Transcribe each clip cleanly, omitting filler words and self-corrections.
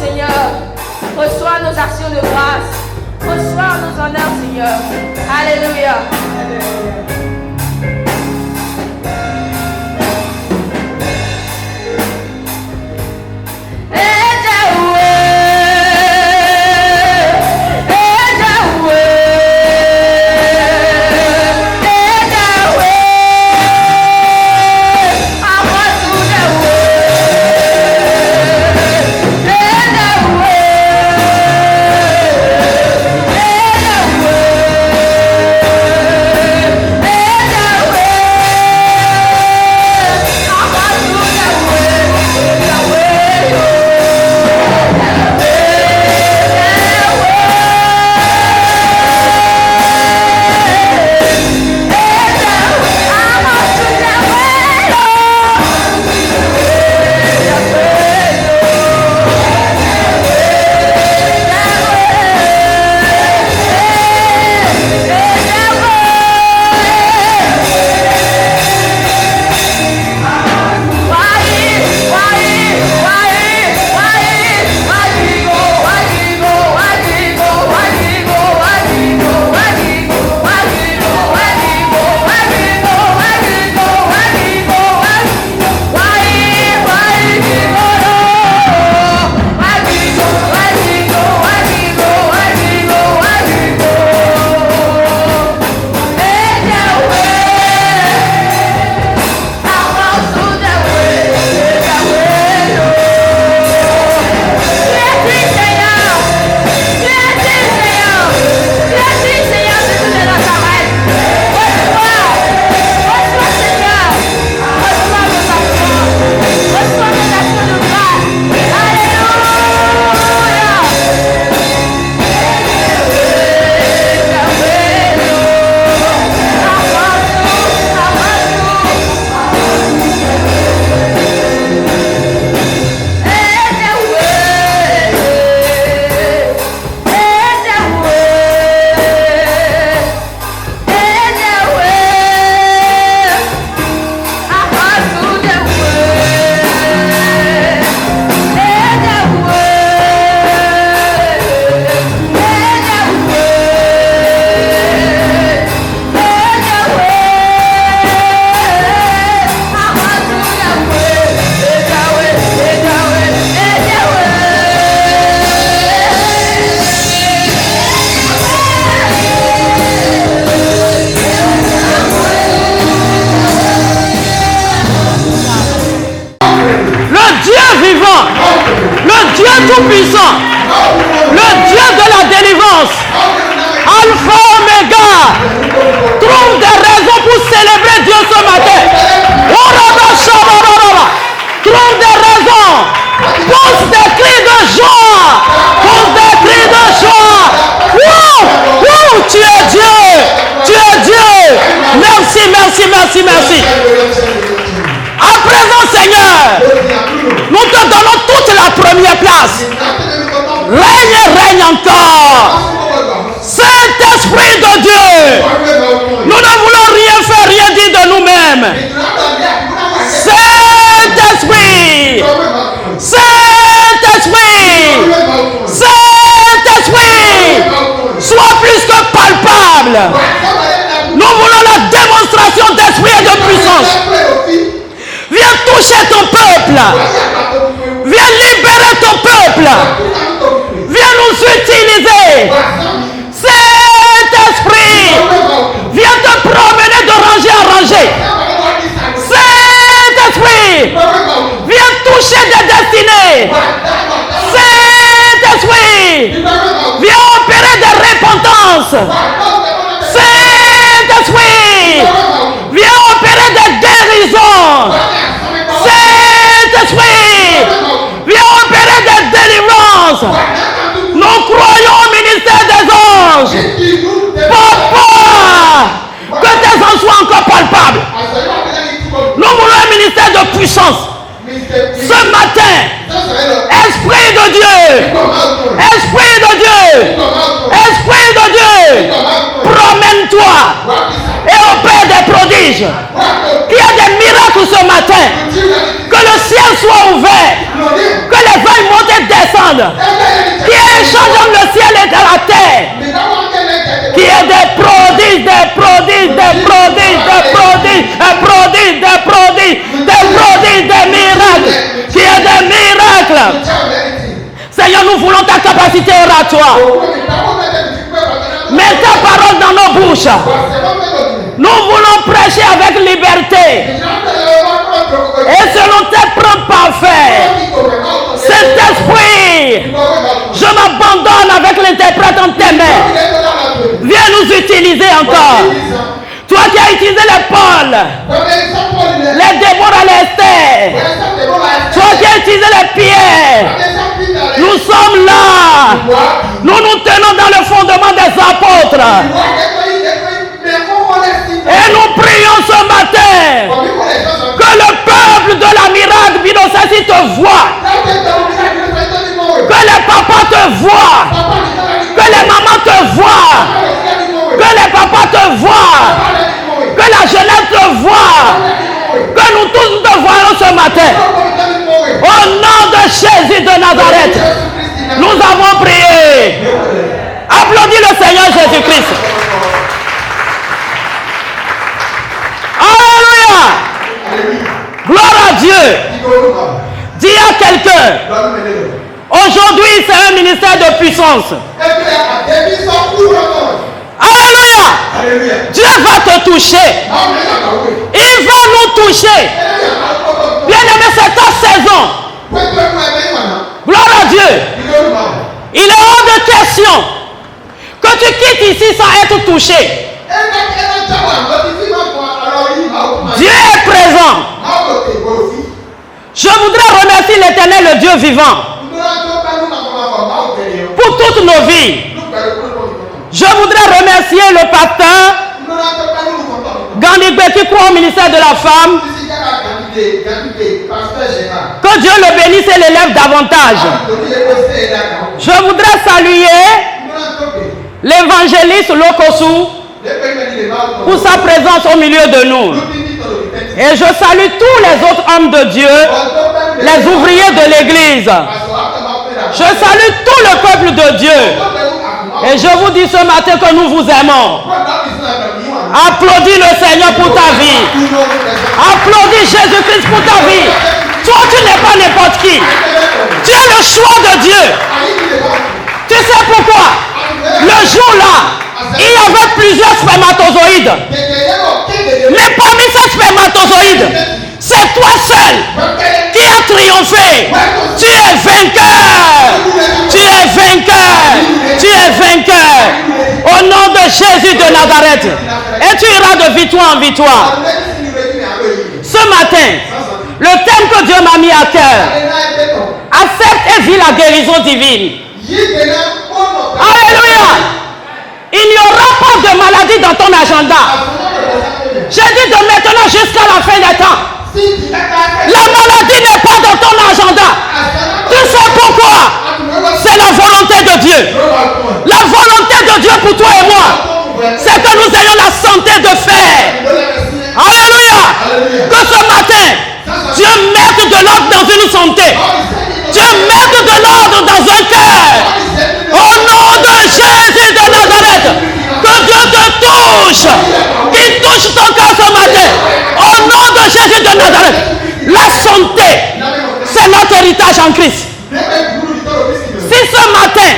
Seigneur. Reçois nos actions de grâce. Reçois nos honneurs, Seigneur. Alléluia. Tout-Puissant, le Dieu de la délivrance, Alpha Omega, trouve des raisons pour célébrer Dieu ce matin. Trouve des raisons, pousse des cris de joie, pousse des cris de joie. Tu es Dieu, tu es Dieu. Merci, merci, merci, merci. À présent, Seigneur, nous te donnons toute la première place. Règne, règne encore. Saint-Esprit de Dieu, nous ne voulons rien faire, rien dire de nous-mêmes. Saint-Esprit, Saint-Esprit, Saint-Esprit, sois plus que palpable. Nous voulons la démonstration d'esprit et de puissance. Viens toucher ton peuple. Viens libérer ton peuple. Viens nous utiliser. Saint-Esprit, viens te promener de rangée en rangée. Saint-Esprit, viens toucher des destinées. Saint-Esprit, viens opérer des repentances. Saint-Esprit, viens opérer des guérisons. Saint-Esprit, viens opérer des délivrances. Nous croyons au ministère des anges. Papa, que tes anges soient encore palpables. Nous voulons un ministère de puissance. Ce matin, Esprit de Dieu, Esprit de Dieu, Esprit de Dieu, promène-toi et opère des prodiges. Qu'il y ait des miracles ce matin. Que le ciel soit ouvert. Que les vents montent et descendent. demande qui échange entre le ciel et de la terre, qui est des prodiges, des prodiges, des prodiges, des prodiges, des prodiges, des prodiges, des prodiges, des miracles, qui est des miracles. Seigneur, nous voulons ta capacité oratoire. Mets ta parole dans nos bouches. Nous voulons prêcher avec liberté et selon tes propres parfaits. Saint-Esprit, je m'abandonne avec l'interprète en tes mains. Viens nous utiliser encore. Toi qui as utilisé les Paul, les Déborah, les Esther, toi qui as utilisé les Pierre, nous sommes là. Nous nous tenons dans le fondement des apôtres. Et nous prions ce matin que le peuple de la miracle Bidosasi te voit. Que les papas te voient. Que les mamans te voient. Que les papas te voient. Que la jeunesse te voit. Que nous tous te voyons ce matin. Au nom de Jésus de Nazareth, nous avons prié. Applaudis le Seigneur Jésus-Christ. Alléluia. Gloire à Dieu. Dis à quelqu'un, aujourd'hui c'est un ministère de puissance. Alléluia. Dieu va te toucher. Il va nous toucher. Bien-aimé, c'est ta saison. Gloire à Dieu. Il est hors de question que tu quittes ici sans être touché. Dieu est présent. Je voudrais remercier l'Éternel, le Dieu vivant, pour toutes nos vies. Je voudrais remercier le pasteur Gandhi qui croit au ministère de la femme. Que Dieu le bénisse et l'élève davantage. Je voudrais saluer l'évangéliste Lokosu pour sa présence au milieu de nous. Et je salue tous les autres hommes de Dieu, les ouvriers de l'église. Je salue tout le peuple de Dieu. Et je vous dis ce matin que nous vous aimons. Applaudis le Seignur pour ta vie. Applaudis Jésus-Christ pour ta vie. Toi, tu n'es pas n'importe qui. Tu es le choix de Dieu. Tu sais pourquoi? Le jour-là, il y avait plusieurs spermatozoïdes. Mais parmi ces spermatozoïdes, c'est toi seul qui as triomphé. Tu es vainqueur. Tu es vainqueur. Tu es vainqueur. Au nom de Jésus de Nazareth. Et tu iras de victoire en victoire. Ce matin, le thème que Dieu m'a mis à cœur: accepte et vis la guérison divine. Alléluia. Il n'y aura pas de maladie dans ton agenda. J'ai dit de maintenant jusqu'à la fin des temps. La maladie n'est pas dans ton agenda. Tu sais pourquoi? C'est la volonté de Dieu. La volonté de Dieu pour toi et moi, c'est que nous ayons la santé de fer. Alléluia. Que ce matin, Dieu mette de l'ordre dans une santé. Dieu mette de l'ordre dans un cœur. Au nom de Jésus de Nazareth, que Dieu te touche. Qu'il touche ton cœur ce matin. Au nom de Jésus de Nazareth. La santé, c'est notre héritage en Christ. Si ce matin,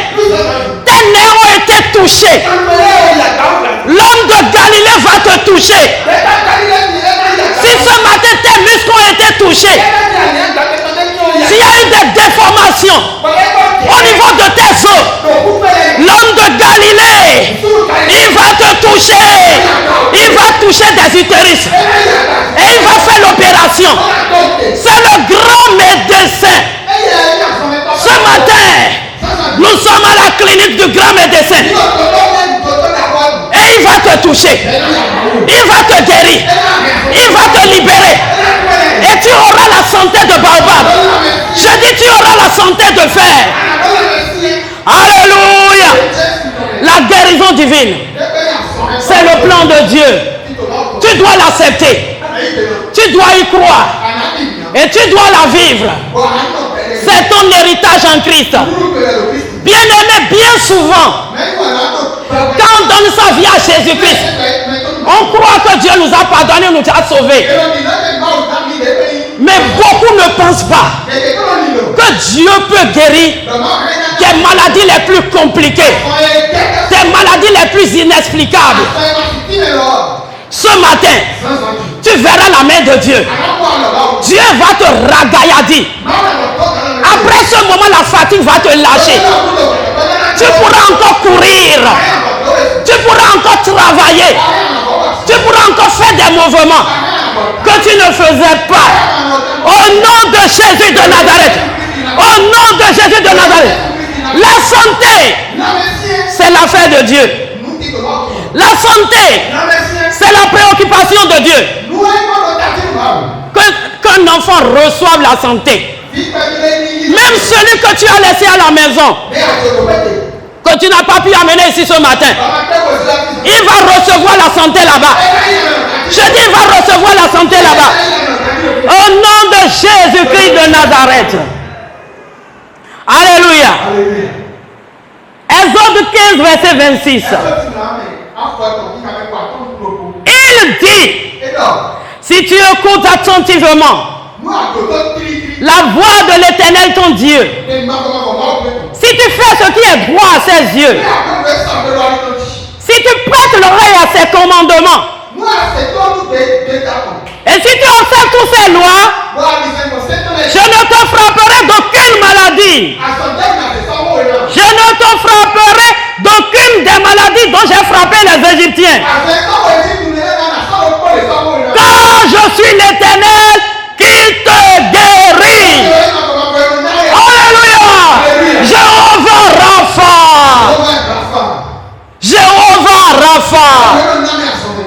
tes nerfs ont été touchés, l'homme de Galilée va te toucher. Si ce matin, tes muscles ont été touchés, s'il y a eu des déformations au niveau de tes os, l'homme de Galilée, il va te toucher. Il va toucher des utérus. Et il va faire l'opération. C'est le grand médecin. Ce matin, nous sommes à la clinique du grand médecin. Et il va te toucher. Il va te guérir. Il va te libérer. Et tu auras la santé de baobab. Je dis tu auras la santé de fer. Alléluia. La guérison divine, c'est le plan de Dieu. Tu dois l'accepter. Tu dois y croire. Et tu dois la vivre. C'est ton héritage en Christ. Bien-aimé, bien souvent, quand on donne sa vie à Jésus-Christ, on croit que Dieu nous a pardonné, nous a sauvés. Mais beaucoup ne pensent pas que Dieu peut guérir des maladies les plus compliquées, des maladies les plus inexplicables. Ce matin, tu verras la main de Dieu. Dieu va te ragaillader. Après ce moment, la fatigue va te lâcher. Tu pourras encore courir. Tu pourras encore travailler. Tu pourras encore faire des mouvements que tu ne faisais pas. Au nom de Jésus de Nazareth. Au nom de Jésus de Nazareth. La santé, c'est l'affaire de Dieu. La santé, c'est la préoccupation de Dieu. Qu'un enfant reçoive la santé. Même celui que tu as laissé à la maison, que tu n'as pas pu amener ici ce matin, il va recevoir la santé là-bas. Je dis, il va recevoir la santé là-bas. Au nom de Jésus-Christ de Nazareth. Alléluia. Exode 15, verset 26. Il dit, si tu écoutes attentivement la voix de l'Éternel ton Dieu, si tu fais ce qui est droit à ses yeux, si tu prêtes l'oreille à ses commandements, et si tu observes toutes ces lois, je ne te frapperai d'aucune maladie. Je ne te frapperai d'aucune des maladies dont j'ai frappé les Égyptiens. Car je suis l'Éternel qui te guérit. Alléluia. Jéhovah Rapha. Jéhovah Rapha.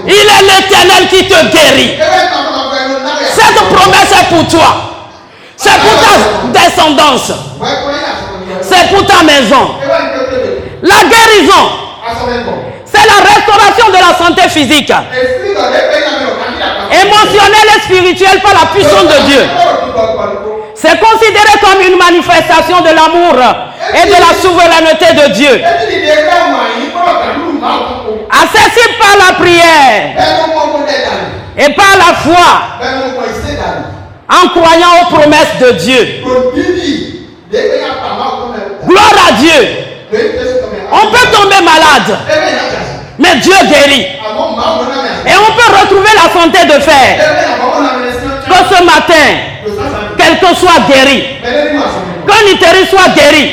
Il est l'Éternel qui te guérit. Cette promesse est pour toi. C'est pour ta descendance. C'est pour ta maison. La guérison, c'est la restauration de la santé physique, émotionnelle et spirituelle par la puissance de Dieu. C'est considéré comme une manifestation de l'amour et de la souveraineté de Dieu. Accessible par la prière et par la foi, en croyant aux promesses de Dieu. Gloire à Dieu. On peut tomber malade, mais Dieu guérit. Et on peut retrouver la santé de fer. Que ce matin, quelqu'un soit guéri. Qu'un utérus soit guéri.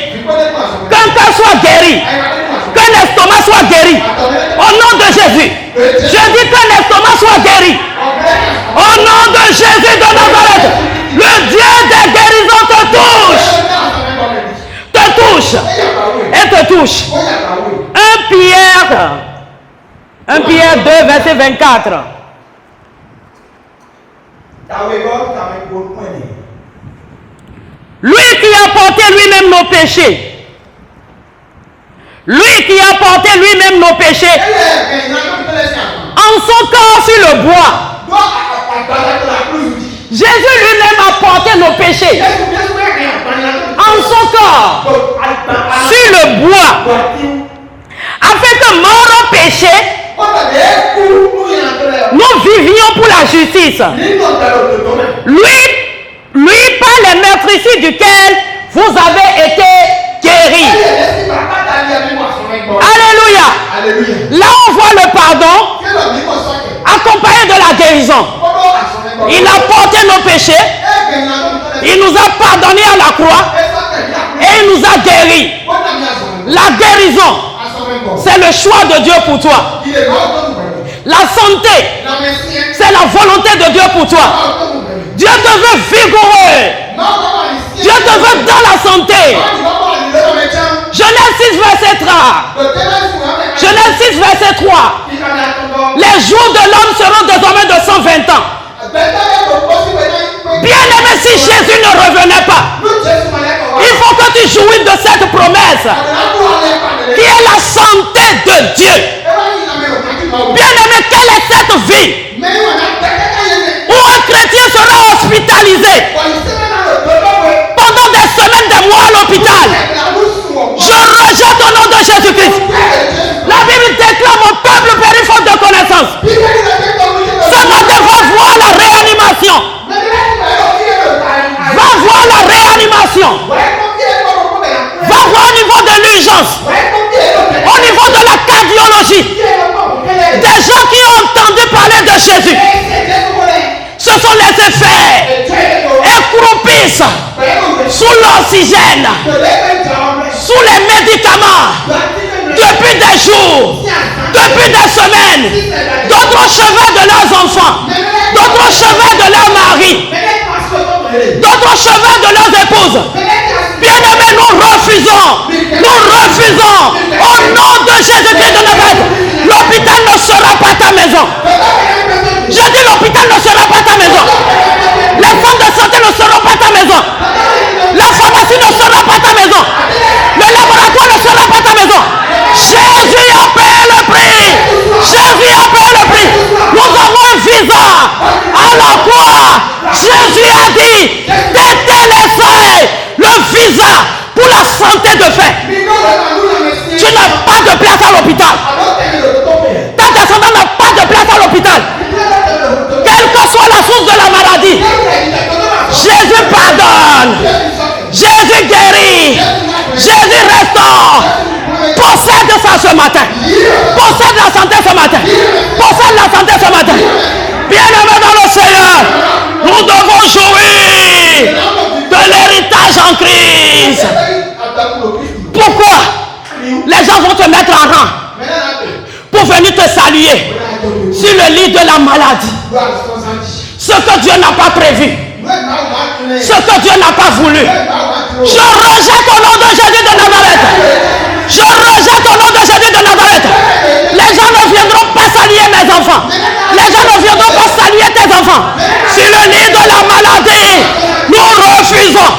Qu'un cœur soit guéri. Qu'un estomac soit guéri. Au nom de Jésus. Je dis qu'un estomac soit guéri. Au nom de Jésus de Nazareth. Le Dieu des guérisons te touche. Te touche. Et te touche. 1 Pierre 2, verset 24. Lui qui a porté lui-même nos péchés. Lui qui a porté lui-même nos péchés. En son corps sur le bois. Jésus lui-même a porté nos péchés. En son corps sur le bois. Afin que mort au péché, nous vivions pour la justice. Lui par les meurtrissures duquel vous avez été guéris. Alléluia. Là on voit le pardon accompagné de la guérison. Il a porté nos péchés. Il nous a pardonné à la croix. Et il nous a guéris. La guérison, c'est le choix de Dieu pour toi. La santé, c'est la volonté de Dieu pour toi. Dieu te veut vigoureux. Dieu te veut dans la santé. Genèse 6, verset 3. Genèse 6, verset 3. Les jours de l'homme seront désormais de 120 ans. Bien aimé, si Jésus ne revenait pas, il faut que tu jouisses de cette promesse qui est la santé de Dieu. Bien aimé, quelle est cette vie où un chrétien sera hospitalisé pendant des semaines l'oxygène, sous les médicaments, depuis des jours, depuis des semaines, d'autres cheveux de leurs enfants, d'autres cheveux de leurs maris, d'autres cheveux de leurs épouses. Bien-aimés, nous refusons, au nom de Jésus-Christ de Nazareth, l'hôpital ne sera pas ta maison. Je dis l'hôpital ne sera pas ta maison. Les centres de santé ne seront pas ta maison. La pharmacie ne sera pas ta maison. Le laboratoire ne sera pas ta maison. Jésus a payé le prix. Jésus a payé le prix. Nous avons un visa à la croix. Jésus a dit, détéléphoner le visa pour la santé de fait. Tu n'as pas de place à l'hôpital. Ta descendance n'a pas de place à l'hôpital. Quelle que soit la source de la maladie, Jésus pardonne. Jésus guérit. Jésus restaure. Possède ça ce matin. Possède la santé ce matin. Possède la santé ce matin. Bien-aimés dans le Seigneur, nous devons jouir de l'héritage en Christ. Pourquoi les gens vont te mettre en rang pour venir te saluer sur le lit de la maladie? Ce que Dieu n'a pas prévu, ce que Dieu n'a pas voulu. Je rejette au nom de Jésus de Nazareth. Je rejette au nom de Jésus de Nazareth. Les gens ne viendront pas saluer mes enfants. Les gens ne viendront pas saluer tes enfants. Sur le lit de la maladie, nous refusons.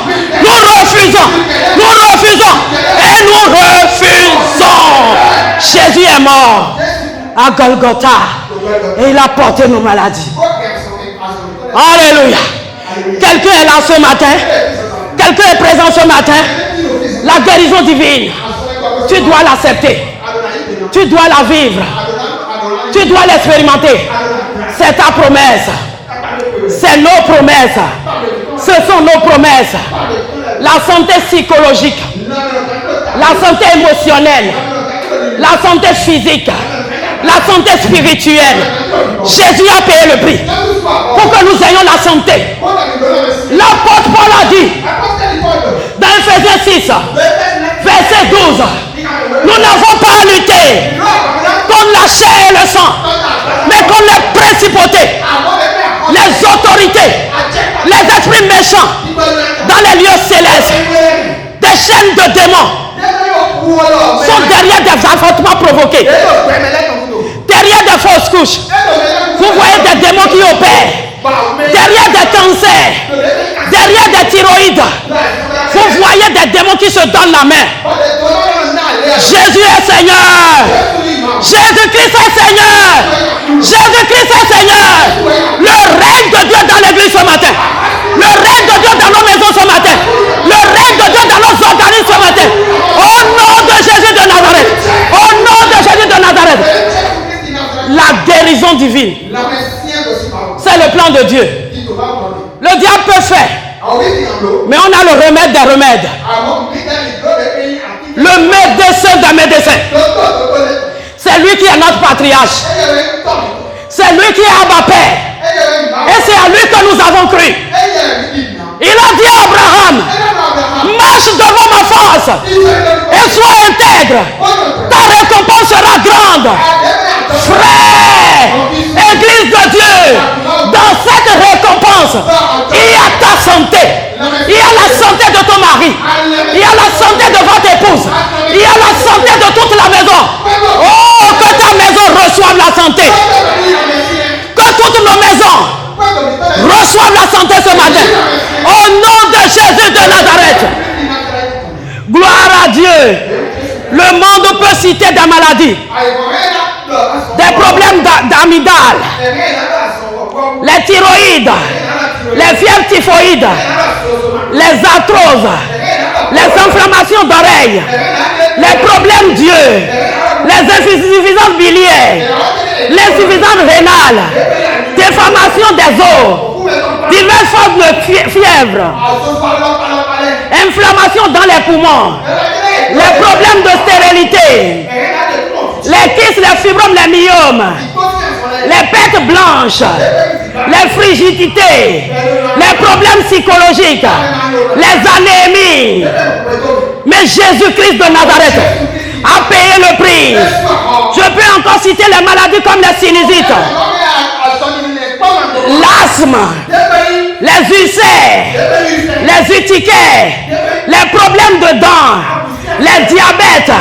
Nous refusons. Nous refusons. Et nous refusons. Jésus est mort à Golgotha. Et il a porté nos maladies. Alléluia. Quelqu'un est là ce matin. Quelqu'un est présent ce matin. La guérison divine, tu dois l'accepter. Tu dois la vivre. Tu dois l'expérimenter. C'est ta promesse. C'est nos promesses. Ce sont nos promesses. La santé psychologique, la santé émotionnelle, la santé physique, la santé spirituelle. Jésus a payé le prix pour que nous ayons la santé. L'apôtre Paul a dit dans Ephésiens 6, verset 12, nous n'avons pas à lutter contre la chair et le sang, mais contre les principautés, les autorités, les esprits méchants dans les lieux célestes. Des chaînes de démons sont derrière des affrontements provoqués, derrière des fausses couches. Vous voyez des démons qui opèrent, derrière des cancers, derrière des thyroïdes. Vous voyez des démons qui se donnent la main. Jésus est Seigneur. Jésus-Christ est Seigneur. Jésus-Christ est Seigneur. Le règne de Dieu dans l'église ce matin. Le règne de Dieu dans nos maisons ce matin. Le règne de Dieu dans nos organismes ce matin. Au nom de Jésus de Nazareth. Au nom de Jésus de Nazareth. La guérison divine, c'est le plan de Dieu. Le diable peut faire, mais on a le remède des remèdes. Le médecin des médecins. C'est lui qui est notre patriarche. C'est lui qui est Abba Père. Et c'est à lui que nous avons cru. Il a dit à Abraham, marche devant ma face et sois intègre. Ta récompense sera grande. Frère, Église de Dieu, dans cette récompense, il y a ta santé. Il y a la santé de ton mari. Il y a la santé de votre épouse. Il y a la santé de toute la maison. Oh, que ta maison reçoive la santé. Que toutes nos maisons reçoivent la santé ce matin. Au nom de Jésus de Nazareth. Gloire à Dieu. Le monde peut citer des maladies, des problèmes d'amygdale, les thyroïdes, les fièvres typhoïdes, les arthroses, les inflammations d'oreilles, les problèmes d'yeux, les insuffisances biliaires, l'insuffisance rénale, déformation des os, diverses formes de fièvre, inflammation dans les poumons, les problèmes de stérilité, les kystes, les fibromes, les myomes, les pertes blanches, les frigidités, les problèmes psychologiques, les anémies. Mais Jésus-Christ de Nazareth a payé le prix. Je peux encore citer les maladies comme la sinusite, l'asthme, les ulcères, les urticaires, les problèmes de dents, les diabètes,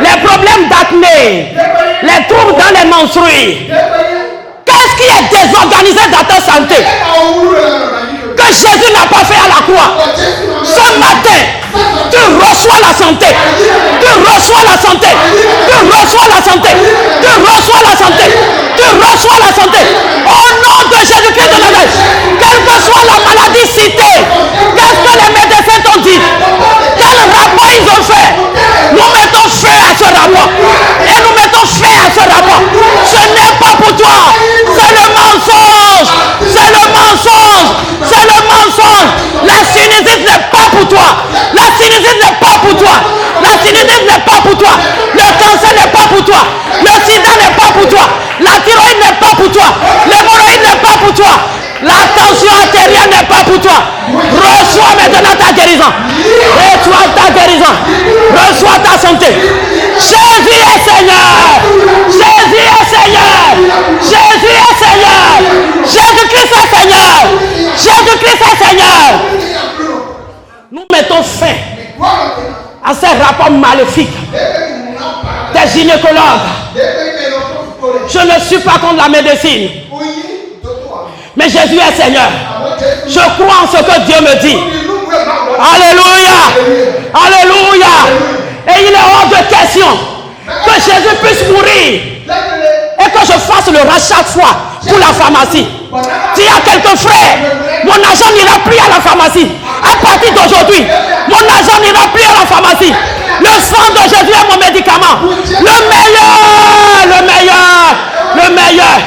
les problèmes d'acné, les troubles dans les menstrues. Qu'est-ce qui est désorganisé dans ta santé que Jésus n'a pas fait à la croix? Ce matin, tu reçois la santé. Tu reçois la santé. Tu reçois la santé. Tu reçois la santé. Tu reçois la santé. Au nom de Jésus-Christ de Nazareth, quelle que soit la maladie citée, qu'est-ce que les médecins t'ont dit? Quel rapport ils ont fait? Nous mettons feu à ce rapport. Et nous mettons feu à ce rapport. Ce n'est pas pour toi. C'est le mensonge. C'est le mensonge. C'est le mensonge. La sinusite n'est pas pour toi. La sinusite n'est pas pour toi. La sinusite n'est pas pour toi. Le cancer n'est pas pour toi. Le sida n'est pas pour toi. La thyroïde n'est pas pour toi. L'hémorroïde n'est pas pour toi. La tension artérielle n'est pas pour toi. Reçois maintenant ta guérison. Reçois ta guérison. Reçois ta santé. Jésus est Seigneur. Jésus est Seigneur. Jésus est Seigneur. Jésus-Christ est Seigneur. Jésus-Christ est Seigneur. Nous mettons fin à ces rapports maléfiques des gynécologues. Je ne suis pas contre la médecine. Mais Jésus est Seigneur. Je crois en ce que Dieu me dit. Alléluia. Alléluia. Et il est hors de question que Jésus puisse mourir et que je fasse le rachat chaque fois pour la pharmacie. S'il y a quelques frères, mon argent n'ira plus à la pharmacie. À partir d'aujourd'hui, mon argent n'ira plus à la pharmacie. Le sang de Jésus est mon médicament. Le meilleur, le meilleur, le meilleur.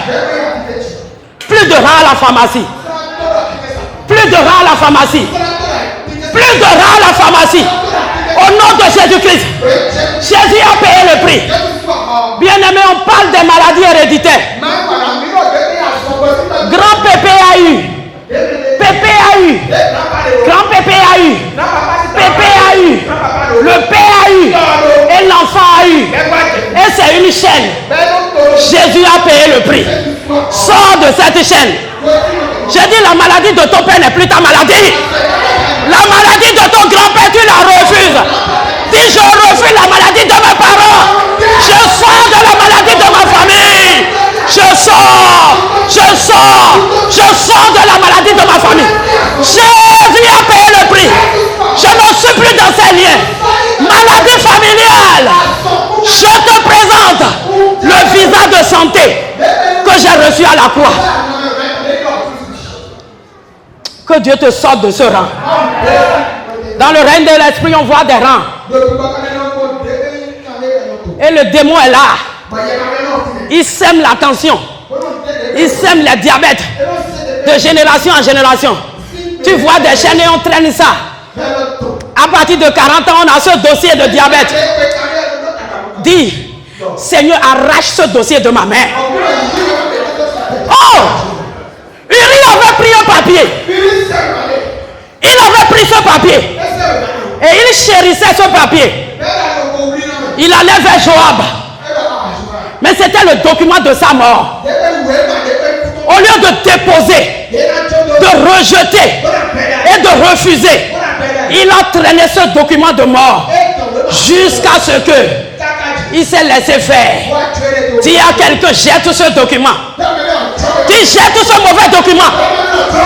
Plus de rang à la pharmacie. Plus de rang à la pharmacie. Plus de rang à la pharmacie. Au nom de Jésus-Christ. Jésus a payé le prix. Bien-aimé, on parle des maladies héréditaires. Grand Pépé a eu. Pépé a eu. Grand Pépé a eu. Pépé a eu. Le père a eu. Et l'enfant a eu. Et c'est une chaîne. Jésus a payé le prix. Sors de cette chaîne. J'ai dit la maladie de ton père n'est plus ta maladie. La maladie de ton grand-père, tu la refuses. Si je refuse la maladie de mes parents, je sors de la maladie de ma famille. Je sors de la maladie de ma famille. Jésus a payé le prix. Je ne suis plus dans ces liens. Maladie familiale. Je te présente le visa de santé que j'ai reçu à la croix. Que Dieu te sorte de ce rang. Dans le règne de l'esprit, on voit des rangs. Et le démon est là. Il sème la tension. Il sème les diabètes de génération en génération. Tu vois des chaînes et on traîne ça. À partir de 40 ans, on a ce dossier de diabète. Dis, Seigneur, arrache ce dossier de ma mère. Oh! Uri avait pris un papier. Il avait pris ce papier. Et il chérissait ce papier. Il allait vers Joab. Mais c'était le document de sa mort. Au lieu de déposer, de rejeter et de refuser, il a traîné ce document de mort jusqu'à ce que il s'est laissé faire. S'il y a quelqu'un, jette ce document. Tu jettes ce mauvais document.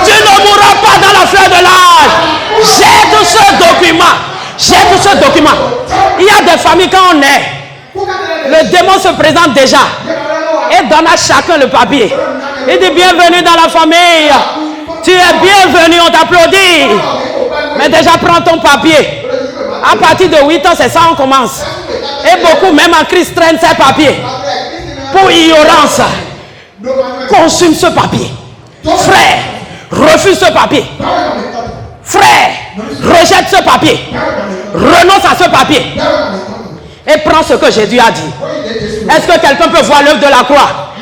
Tu ne mourras pas dans la fleur de l'âge. Jette ce document. Jette ce document. Il y a des familles quand on est, le démon se présente déjà et donne à chacun le papier. Il dit bienvenue dans la famille. Tu es bienvenu, on t'applaudit. Mais déjà prends ton papier. À partir de 8 ans, c'est ça on commence. Et beaucoup, même en Christ, traînent ces papiers. Pour ignorance. Consume ce papier. Frère, refuse ce papier. Frère, rejette ce papier. Renonce à ce papier. Et prends ce que Jésus a dit. Est-ce que quelqu'un peut voir l'œuvre de la croix?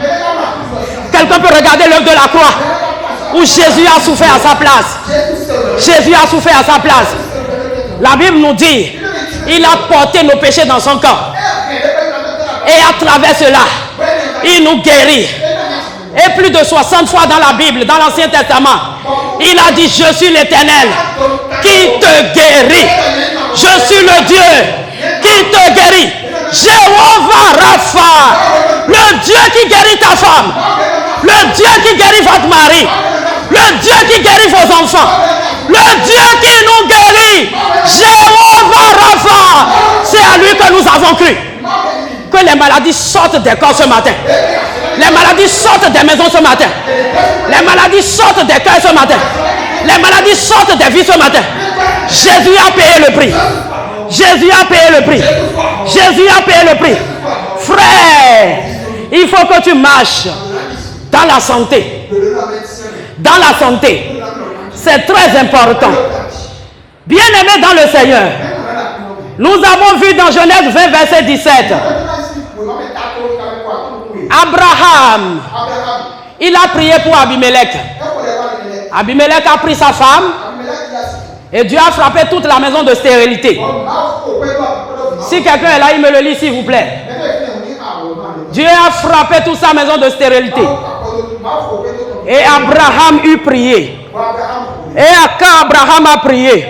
Quelqu'un peut regarder l'œuvre de la croix? où Jésus a souffert à sa place. Jésus a souffert à sa place. La Bible nous dit, il a porté nos péchés dans son corps. Et à travers cela, il nous guérit. Et plus de 60 fois dans la Bible, dans l'Ancien Testament, il a dit, je suis l'Éternel qui te guérit. Je suis le Dieu qui te guérit. Jéhovah Rapha, le Dieu qui guérit ta femme, le Dieu qui guérit votre mari, le Dieu qui guérit vos enfants, le Dieu qui nous guérit. Jéhovah Rapha, c'est à lui que nous avons cru. Que les maladies sortent des corps ce matin. Les maladies sortent des maisons ce matin. Les maladies sortent des cœurs ce matin. Les maladies sortent des vies ce matin. Jésus a payé le prix. Jésus a payé le prix. Jésus a payé le prix. Frère, il faut que tu marches dans la santé. Dans la santé. C'est très important. Bien-aimés dans le Seigneur, nous avons vu dans Genèse 20, verset 17, Abraham, il a prié pour Abimelech. Abimelech a pris sa femme et Dieu a frappé toute la maison de stérilité. Si quelqu'un est là, il me le lit s'il vous plaît. Dieu a frappé toute sa maison de stérilité. Et Abraham eut prié. Et quand Abraham a prié,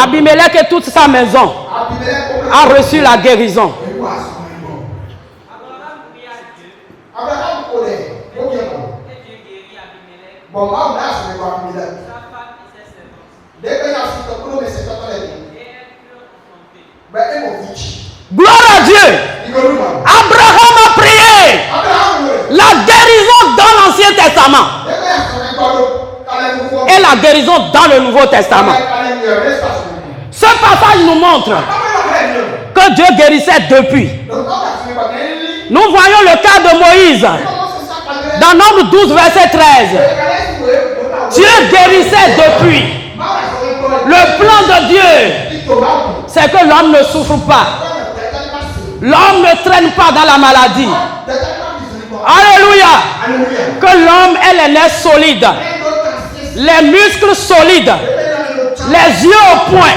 Abimelech et toute sa maison a reçu la guérison. Gloire à Dieu. Abraham a prié la guérison dans l'Ancien Testament et la guérison dans le Nouveau Testament. Ce passage nous montre que Dieu guérissait depuis. Nous voyons le cas de Moïse dans Nombre 12, verset 13. Dieu guérissait depuis. Le plan de Dieu, c'est que l'homme ne souffre pas. L'homme ne traîne pas dans la maladie. Alléluia. Que l'homme ait les nerfs solides, les muscles solides, les yeux au point,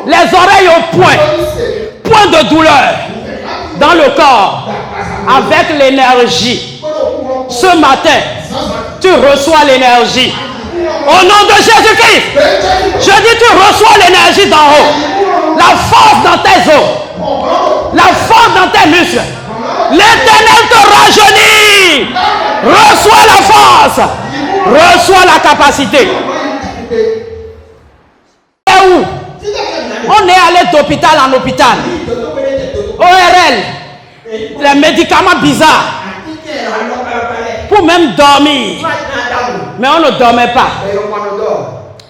les oreilles au point, point de douleur dans le corps, avec l'énergie. Ce matin, tu reçois l'énergie. Au nom de Jésus-Christ, je dis tu reçois l'énergie d'en haut, la force dans tes os, la force dans tes muscles. L'Éternel te rajeunit. Reçois la force, reçois la capacité. Et où? On est allé d'hôpital en hôpital. ORL, les médicaments bizarres, pour même dormir. Mais on ne dormait pas.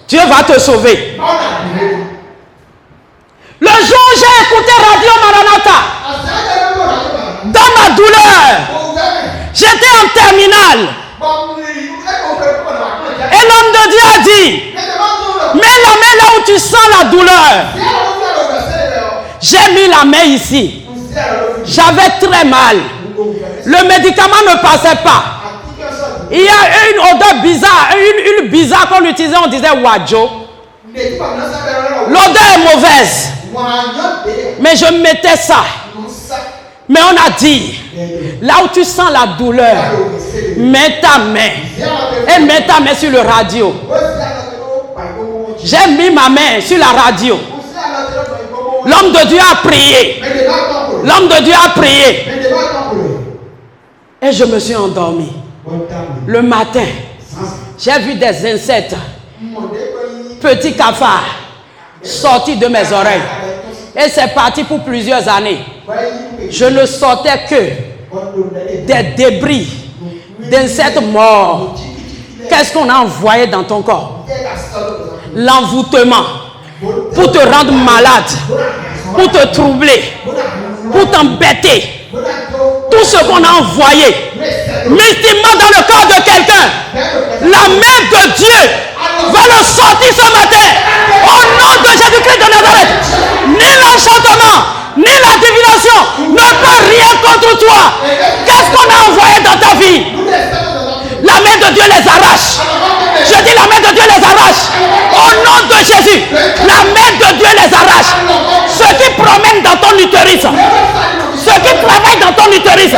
Dieu va te sauver. Le jour où j'ai écouté Radio Maranatha, dans ma douleur, j'étais en terminale. Et l'homme de Dieu a dit, mets la main là où tu sens la douleur. J'ai mis la main ici. J'avais très mal. Le médicament ne passait pas. Il y a une odeur bizarre, une bizarre qu'on utilisait, on disait Wadjo. L'odeur est mauvaise. Mais je mettais ça. Mais on a dit, là où tu sens la douleur, mets ta main. Et mets ta main sur le radio. J'ai mis ma main sur la radio. L'homme de Dieu a prié. L'homme de Dieu a prié. Et je me suis endormi. Le matin, j'ai vu des insectes, petits cafards, sortis de mes oreilles. Et c'est parti pour plusieurs années. Je ne sortais que des débris d'insectes morts. Qu'est-ce qu'on a envoyé dans ton corps? L'envoûtement. Pour te rendre malade, pour te troubler, pour t'embêter. Tout ce qu'on a envoyé, mystiquement dans le corps de quelqu'un, la main de Dieu va le sortir ce matin. Au nom de Jésus-Christ de Nazareth, ni l'enchantement, ni la divination ne peut rien contre toi. Qu'est-ce qu'on a envoyé dans ta vie? La main de Dieu les arrache. la main de Dieu les arrache. Au nom de Jésus, la main de Dieu les arrache. Ceux qui promènent dans ton utérus, ceux qui travaillent dans ton utérus,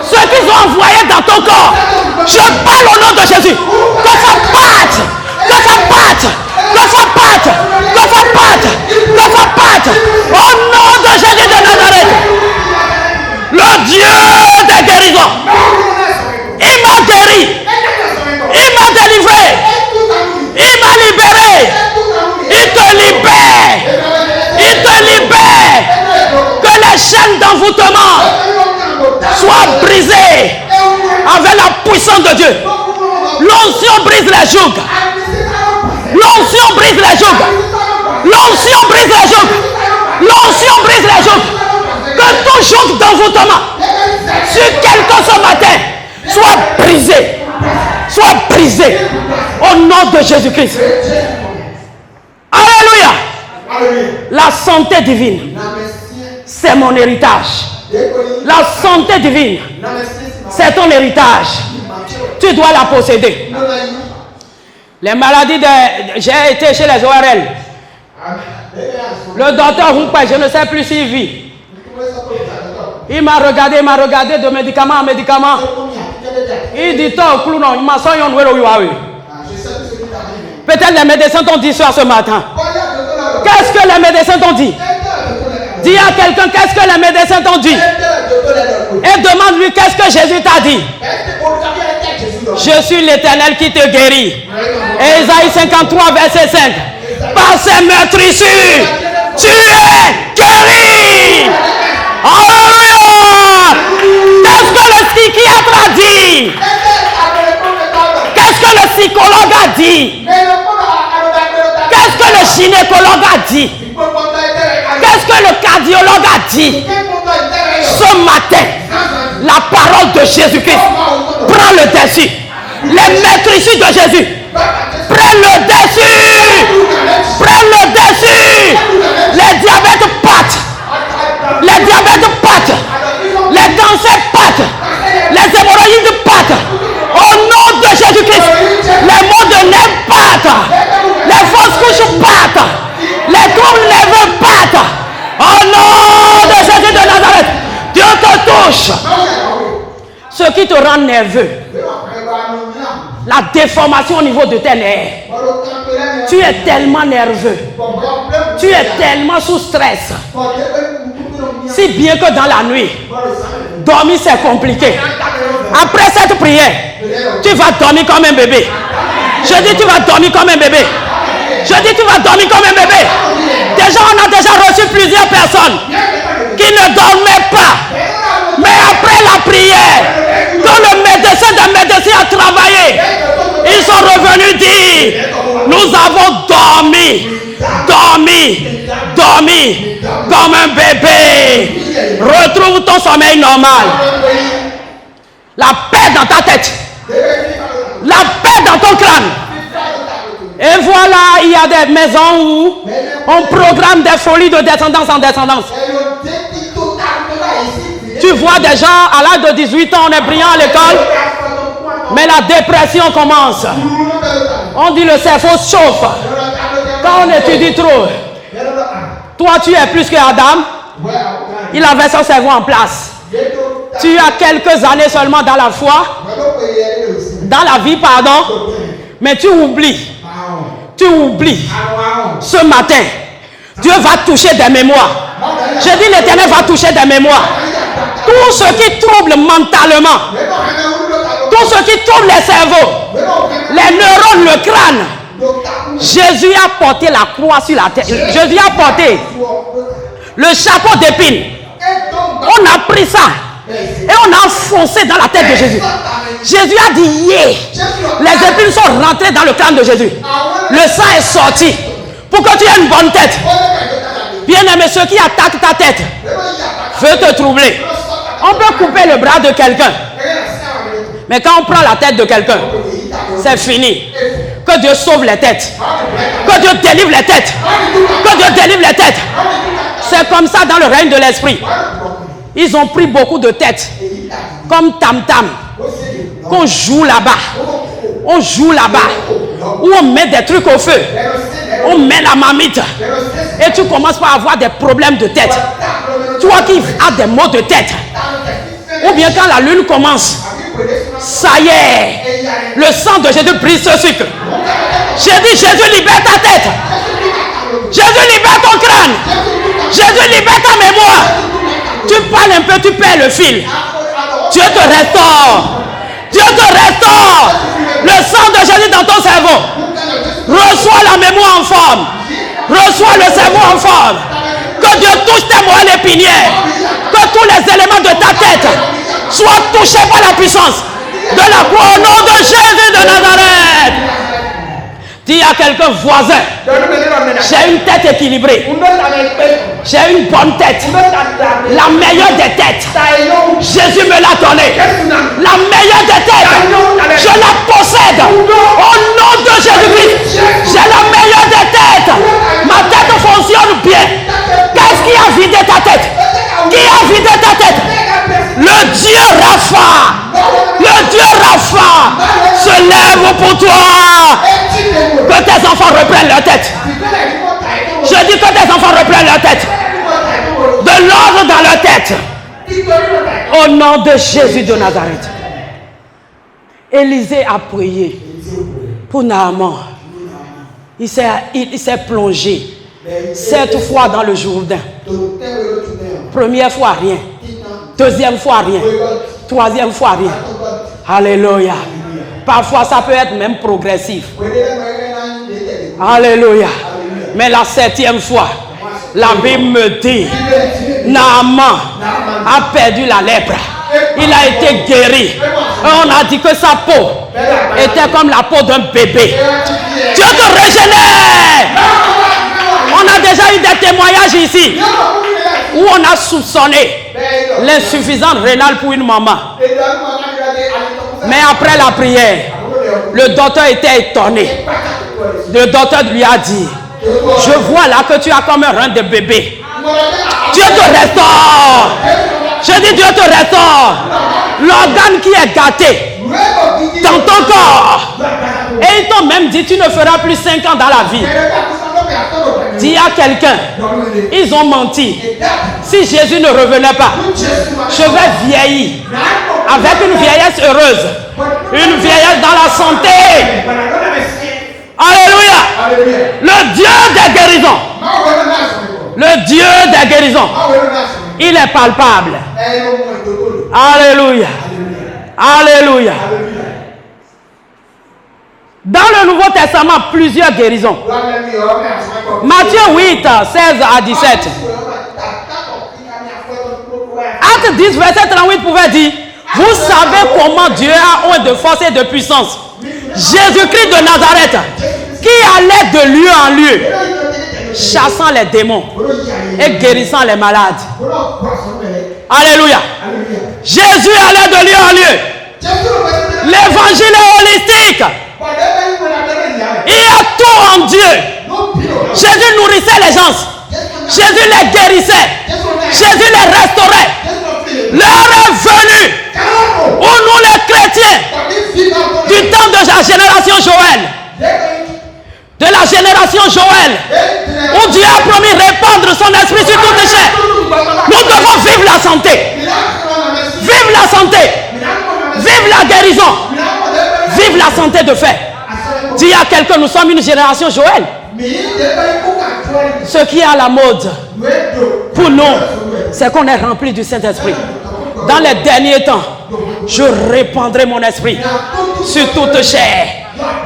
ceux qui sont envoyés dans ton corps, je parle au nom de Jésus. Que ça parte, que ça parte, que ça parte, que ça parte, que ça parte. Au nom de Jésus de Nazareth, le Dieu des guérisons, il m'a guéri, il m'a délivré, il m'a libéré, il te libère, il te libère. Que les chaînes d'envoûtement soient brisées avec la puissance de Dieu. L'onction brise les jougs. L'onction brise les jougs. L'onction brise les jougs. L'onction brise les jougs. Que tout joug d'envoûtement sur quelqu'un ce matin soit brisé. Soit brisé. Au nom de Jésus-Christ. Alléluia. La santé divine, c'est mon héritage. La santé divine, c'est ton héritage. Tu dois la posséder. Les maladies j'ai été chez les ORL. Le docteur Roupa, je ne sais plus s'il vit. Il m'a regardé de médicament en médicament. Il dit peut-être les médecins t'ont dit ça ce matin. Qu'est-ce que les médecins t'ont dit? Dis à quelqu'un qu'est-ce que les médecins t'ont dit. Et demande-lui qu'est-ce que Jésus t'a dit. Je suis l'Éternel qui te guérit. Et Isaïe 53 verset 5. Par ses meurtrissures, tu es guéri. Alléluia. Qu'est-ce que le psychiatre a dit? Qu'est-ce que le psychologue a dit? Qu'est-ce que le gynécologue a dit? Qu'est-ce que le cardiologue a dit? Ce matin, la parole de Jésus-Christ prend le dessus. Les meurtrissures de Jésus prennent le dessus. Prennent le dessus. Les diabètes partent. Les diabètes partent. Les cancers partent. Les hémorroïdes partent. Au nom de Jésus-Christ, les maux de nerfs partent. Les fausses couches partent. Les troubles nerveux partent. Au nom de Jésus de Nazareth, Dieu te touche. Ce qui te rend nerveux, la déformation au niveau de tes nerfs. Tu es tellement nerveux. Tu es tellement sous stress. Si bien que dans la nuit, dormir c'est compliqué. Après cette prière, tu vas dormir comme un bébé. Je dis tu vas dormir comme un bébé. Je dis tu vas dormir comme un bébé. Déjà on a déjà reçu plusieurs personnes qui ne dormaient pas. Mais après la prière, quand le médecin des médecins a travaillé, ils sont revenus dire, nous avons dormi comme un bébé. Retrouve ton sommeil normal. La paix dans ta tête. La paix dans ton crâne. Et voilà, il y a des maisons où on programme des folies de descendance en descendance. Tu vois des gens à l'âge de 18 ans, on est brillant à l'école, mais la dépression commence. On dit le cerveau chauffe. Quand on étudie trop, toi tu es plus que Adam, il avait son cerveau en place. Tu as quelques années seulement dans la foi, dans la vie, pardon, mais tu oublies. Tu oublies. Ce matin, Dieu va toucher des mémoires. Je dis l'Éternel va toucher des mémoires. Tout ce qui trouble mentalement, tout ce qui trouble les cerveaux, les neurones, le crâne. Jésus a porté la croix sur la tête. Jésus a porté le chapeau d'épines. On a pris ça et on a enfoncé dans la tête de Jésus. Jésus a dit yeah. Les épines sont rentrées dans le crâne de Jésus. Le sang est sorti pour que tu aies une bonne tête. Bien aimé, ceux qui attaquent ta tête veulent te troubler. On peut couper le bras de quelqu'un, mais quand on prend la tête de quelqu'un, c'est fini. Que Dieu sauve les têtes. Que Dieu délivre les têtes. Que Dieu délivre les têtes. C'est comme ça dans le règne de l'esprit. Ils ont pris beaucoup de têtes, comme tam-tam, qu'on joue là-bas. On joue là-bas. où on met des trucs au feu, on met la marmite et tu commences par avoir des problèmes de tête. Toi qui as des maux de tête, ou bien quand la lune commence, ça y est, le sang de Jésus brise ce sucre. J'ai dit, Jésus libère ta tête. Jésus libère ton crâne. Jésus libère ta mémoire. Tu parles un peu, tu perds le fil. Dieu te restaure. Dieu te restaure. Le sang de Jésus dans ton cerveau. Reçois la mémoire en forme. Reçois le cerveau en forme. Que Dieu touche tes moelles épinières. Que tous les éléments de ta tête soient touchés par la puissance de la croix au nom de Jésus de Nazareth. Dis à quelqu'un voisin, j'ai une tête équilibrée. J'ai une bonne tête. La meilleure des têtes. Jésus me l'a donnée. La meilleure des têtes. Je la possède. Au nom de Jésus-Christ. J'ai la meilleure des têtes. Ma tête fonctionne bien. Qu'est-ce qui a vidé ta tête? Qui a vidé ta tête? Le Dieu Rapha. Le Dieu Rapha se lève pour toi. Que tes enfants reprennent leur tête. Je dis que tes enfants reprennent leur tête. De l'ordre dans leur tête. Au nom de Jésus de Nazareth. Élisée a prié pour Naaman. Il s'est plongé 7 fois dans le Jourdain. Première fois, rien. Deuxième fois, rien. Troisième fois, rien. Alléluia. Parfois, ça peut être même progressif. Alléluia. Mais la 7e fois, la Bible me dit, Naaman a perdu la lèpre. Il a été guéri. Et on a dit que sa peau était comme la peau d'un bébé. Dieu te régénère. On a déjà eu des témoignages ici où on a soupçonné l'insuffisance rénale pour une maman. Mais après la prière, le docteur était étonné. Le docteur lui a dit, je vois là que tu as comme un rein de bébé. Dieu te restaure. Je dis Dieu te restaure. L'organe qui est gâté dans ton corps. Et ils t'ont même dit, tu ne feras plus 5 ans dans la vie. Dis à quelqu'un, ils ont menti. Si Jésus ne revenait pas, je vais vieillir avec une vieillesse heureuse, une vieillesse dans la santé. Alléluia. Le Dieu des guérisons, le Dieu des guérisons, il est palpable. Alléluia. Alléluia. Dans le Nouveau Testament, plusieurs guérisons. Matthieu 8, 16 à 17. Acte 10, verset 38 pouvait dire, vous savez comment Dieu a oint de force et de puissance Jésus-Christ de Nazareth, qui allait de lieu en lieu, chassant les démons et guérissant les malades. Alléluia. Jésus allait de lieu en lieu. L'évangile est holistique. Il y a tout en Dieu. Jésus nourrissait les gens. Jésus les guérissait. Jésus les restaurait. L'heure est venue où nous les chrétiens, du temps de la génération Joël, de la génération Joël, où Dieu a promis répandre son esprit sur toute chair, nous devons vivre la santé. Vive la santé. Vive la guérison. Vive la santé de fait. Dis à quelqu'un, nous sommes une génération Joël. Ce qui est à la mode pour nous, c'est qu'on est rempli du Saint-Esprit. Dans les derniers temps, je répandrai mon esprit sur toute chair.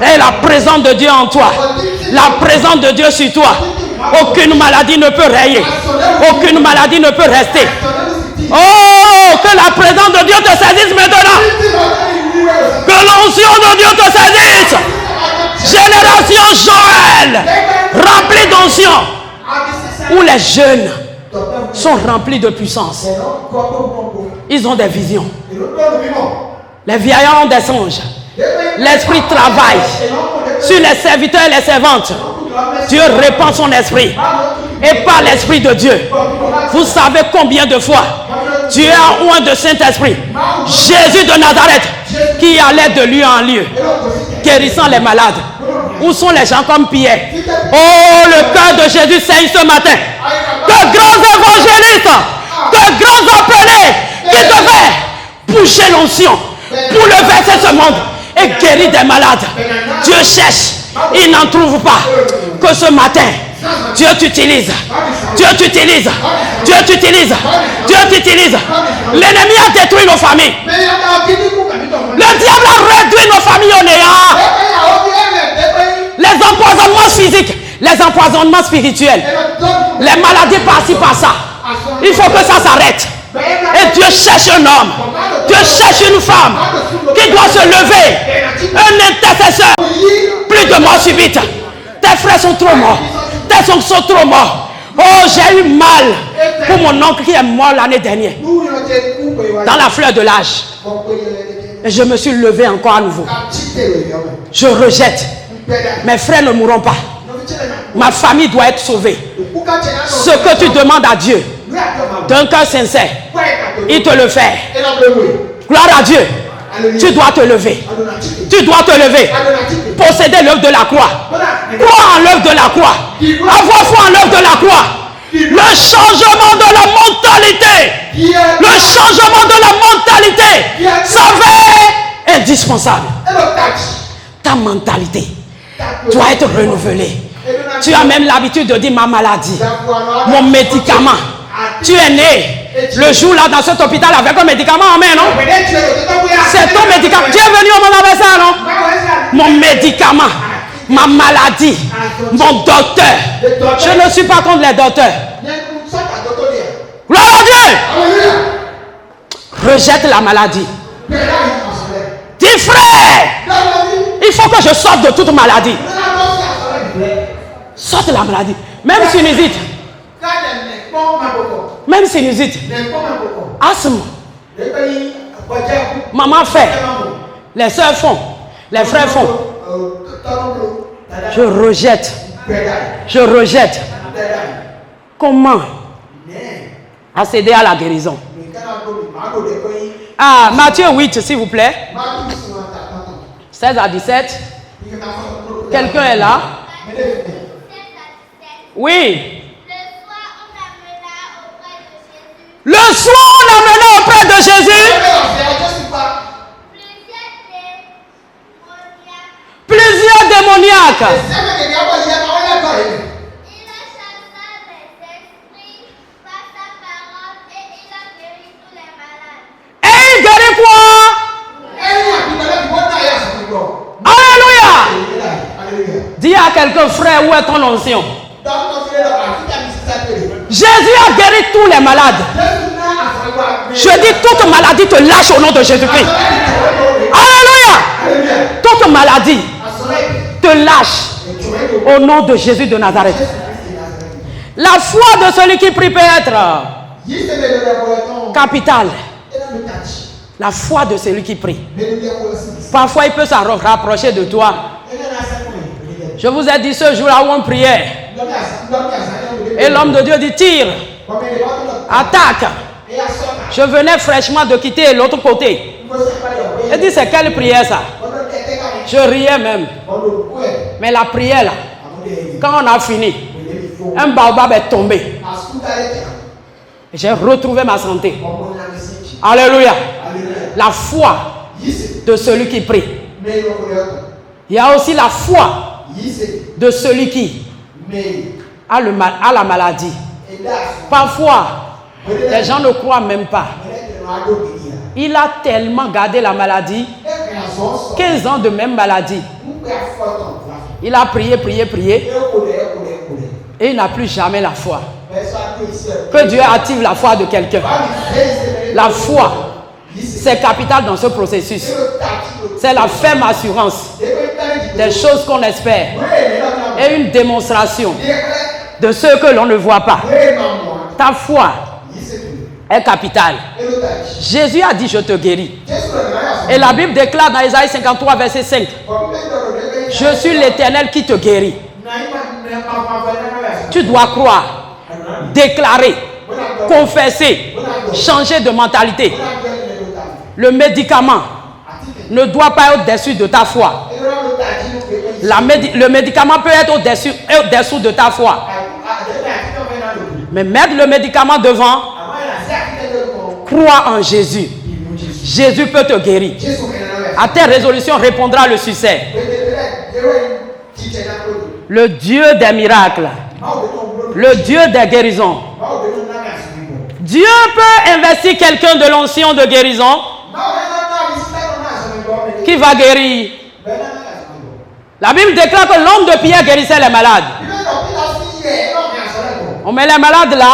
Et la présence de Dieu en toi, la présence de Dieu sur toi, aucune maladie ne peut rayer, aucune maladie ne peut rester. Oh, que la présence de Dieu te saisisse maintenant. Que l'onction de Dieu te saisisse. Génération Joël, remplie d'onction, où les jeunes sont remplis de puissance. Ils ont des visions. Les vieillards ont des songes. L'esprit travaille sur les serviteurs et les servantes. Dieu répand son esprit. Et par l'esprit de Dieu, vous savez combien de fois Dieu a oint de Saint-Esprit Jésus de Nazareth, qui allait de lieu en lieu, guérissant les malades, Où sont les gens comme Pierre? Oh, le cœur de Jésus saigne ce matin. De grands évangélistes, de grands appelés qui devaient bouger l'onction pour lever ce monde et guérir des malades. Dieu cherche, il n'en trouve pas. Que ce matin, Dieu t'utilise. Dieu t'utilise. Dieu t'utilise. Dieu t'utilise. L'ennemi a détruit nos familles. Le diable a réduit nos familles au néant. Les empoisonnements physiques, les empoisonnements spirituels, les maladies par-ci, par-ça. Il faut que ça s'arrête. Et Dieu cherche un homme. Dieu cherche une femme qui doit se lever. Un intercesseur. Plus de mort subite. Tes frères sont trop morts. Tes oncles sont trop morts. Oh, j'ai eu mal pour mon oncle qui est mort l'année dernière. Dans la fleur de l'âge. Et je me suis levé encore à nouveau. Je rejette. Mes frères ne mourront pas. Ma famille doit être sauvée. Ce que tu demandes à Dieu, d'un cœur sincère, il te le fait. Gloire à Dieu. Tu dois te lever. Tu dois te lever. Posséder l'œuvre de la croix. Croire en l'œuvre de la croix. Avoir foi en l'œuvre de la croix. Le changement de la mentalité. Le changement de la mentalité s'avère indispensable. Ta mentalité doit être renouvelée. Tu as même l'habitude de dire ma maladie, mon médicament. Tu es né le jour là dans cet hôpital avec un médicament en main, non? C'est ton médicament. Tu es venu au monde avec ça, non? Mon médicament, ma maladie, mon docteur. Je ne suis pas contre les docteurs. Gloire à Dieu! Rejette la maladie. Dis frère, il faut que je sorte de toute maladie. Sorte la maladie. Même sinusite. Même sinusite. Asthme. Maman fait. Les soeurs font. Les frères font. Je rejette. Je rejette. Comment accéder à la guérison? Ah, Matthieu 8, s'il vous plaît. 16 à 17. Quelqu'un est là? Oui. Le soir, on l'amena auprès de Jésus. Plusieurs démoniaques. Et il guérit quoi? Alléluia. Dis à quelqu'un, frère, où est ton onction? Jésus a guéri tous les malades. Je dis, toute maladie te lâche au nom de Jésus-Christ. Alléluia. Toute maladie te lâche au nom de Jésus de Nazareth. La foi de celui qui prie peut être capitale. La foi de celui qui prie. Parfois, il peut s'en rapprocher de toi. Je vous ai dit ce jour-là où on priait. Et l'homme de Dieu dit, tire, attaque. Je venais fraîchement de quitter l'autre côté. Il dit, c'est quelle prière ça? Je riais même. Mais la prière là, quand on a fini, un baobab est tombé. J'ai retrouvé ma santé. Alléluia. La foi de celui qui prie. Il y a aussi la foi de celui qui a la maladie. Parfois, les gens ne croient même pas. Il a tellement gardé la maladie, 15 ans de même maladie. Il a prié, et il n'a plus jamais la foi. Que Dieu active la foi de quelqu'un. La foi, c'est capital dans ce processus. C'est la ferme assurance des choses qu'on espère et une démonstration de ce que l'on ne voit pas. Ta foi est capitale. Jésus a dit, je te guéris. Et la Bible déclare dans Isaïe 53, verset 5, je suis l'Éternel qui te guérit. Tu dois croire, déclarer, confesser, changer de mentalité. Le médicament ne doit pas être au-dessus de ta foi. Le médicament peut être au-dessous de ta foi. Mais mettre le médicament devant, crois en Jésus. Jésus peut te guérir. À tes résolutions répondra le succès. Le Dieu des miracles, le Dieu des guérisons. Dieu peut investir quelqu'un de l'onction de guérison qui va guérir. La Bible déclare que l'homme de Pierre guérissait les malades. On met les malades là,